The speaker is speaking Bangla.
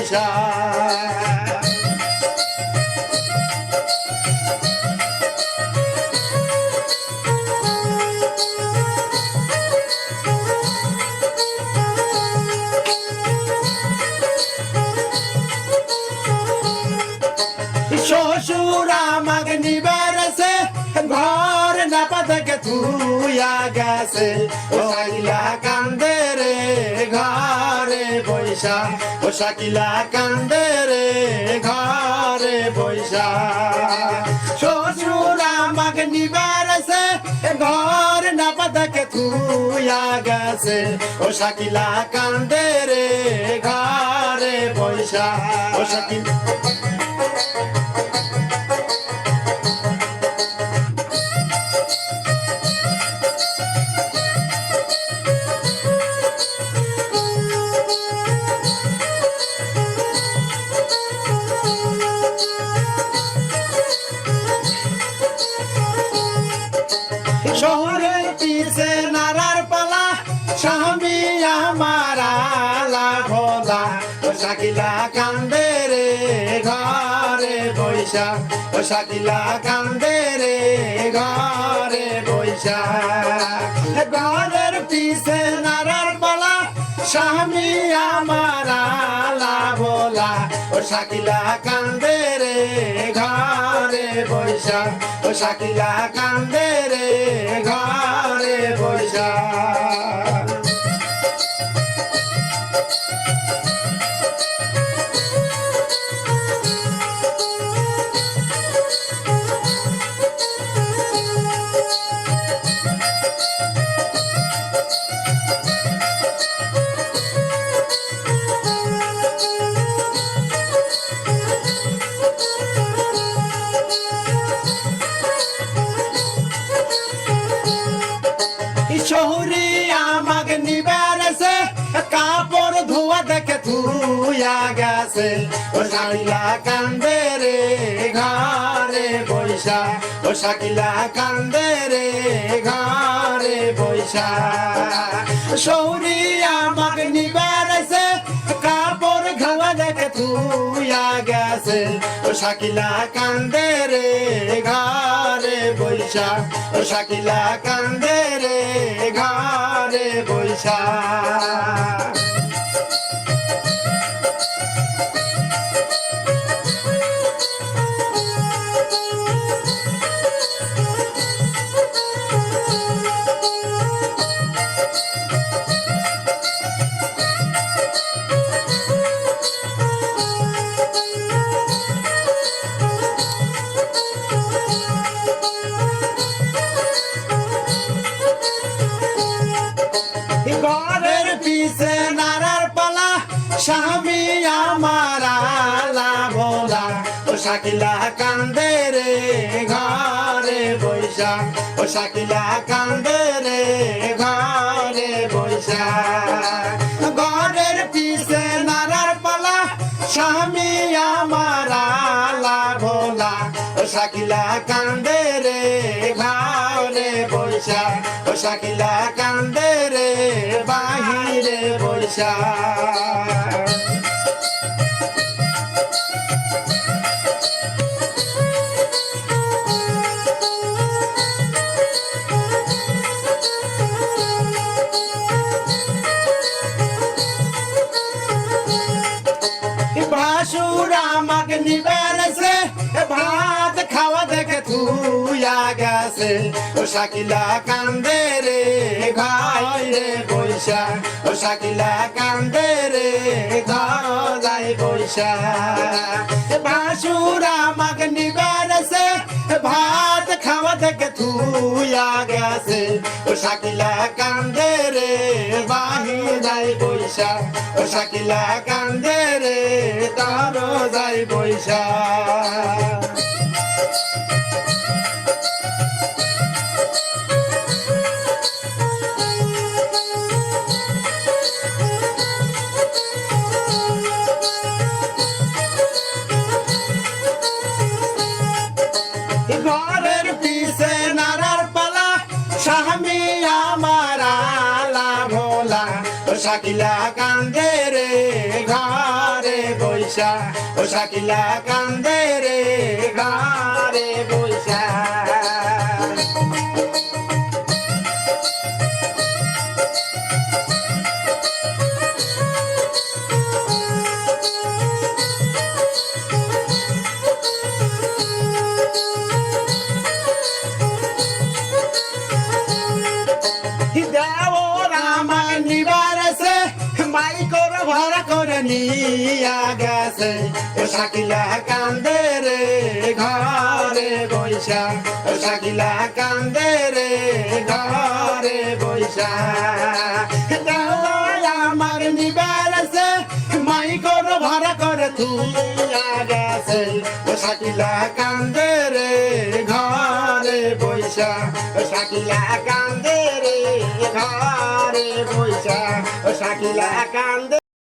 বৈশা শ্বশুর আমাকে নিবারেছে ঘর না পাতাকে থুইয়া গেছে ও শাকিলা কান্দে রে ঘরে বৈশা ও শাকিলা কান্দে রে ঘরে বৈশা শ্বশুর আমাকে নিবারেছে ঘর না পাতাকে থুইয়া গেছে ও শাকিলা কান্দে রে ঘরে বৈশা ও শাকিলা শহরের পিছে নারার পালা স্বামী আমার আলা ভোলা ও শাকিলা কান্দে রে ঘরে বৈশা ও শাকিলা কান্দে রে ঘরে বৈশা ঘরের পিছে নারার পালা স্বামী আমার আলা ভোলা ও শাকিলা কান্দে রে ঘরে বৈশা ও শাকিলা কান্দে রে ঘরে বৈশা শহরে আমাকে নিবারেছে কাপড় ধোয়া দেখে ধুইয়া গেছে ও শাকিলা কান্দে রে ঘরে বৈশা ও শাকিলা কান্দে রে ঘরে বৈশা শহরে আমাকে নিবারেছে কাপড় ধোয়া দেখে ধুইয়া গেছে ও শাকিলা কান্দে রে ঘরে বৈশা ও শাকিলা কান্দে রে ঘরে বৈশা ঘরের পিছে নারার পালা স্বামী আমার আলা ভোলা ও শাকিলা কান্দে রে ঘরে বৈশা ও শাকিলা কান্দে রে ঘরে বৈশা ঘরের পিছে নারার পালা স্বামী আমার আলা ভোলা ও শাকিলা কান্দে রে ঘরে বৈশা ও শাকিলা কান্দে রে বাহিরে বৈশা ভাসুর আমাকে নিবেছে ভাত খাওয়া দেখে থুইয়া গেছে ও শাকিলা কান্দে রে ঘরে বৈশা ও শাকিলা কান্দে রে ঘরে বৈশা ভাসুর আমাকে নিবেছে ভাত খাওয়া দেখে থুইয়া গেছে ও শাকিলা কান্দে রে বাহিরে বৈশা ও শাকিলা কান্দে রে দরজায় বৈশা ঘরের পিছে নারার পালা স্বামী আমার আলা ভোলা ও শাকিলা কান্দে রে ঘরে বৈশা বৈশা ও শাকিলা কান্দে রে ঘরে বৈশা দেওর আমার নিবার আছে মাইকর ভরা করে নিয়া গেছে ও শাকিলা কান্দে রে ঘরে বৈশা ও শাকিলা কান্দে রে ঘরে বৈশা দেওর আমার নিবার আছে মাইকর ভরা করে তুইয়া গেছে ও শাকিলা কান্দে রে ঘরে বৈশা ও শাকিলা কান্দে রে ঘরে বৈশা ও শাকিলা কান্দে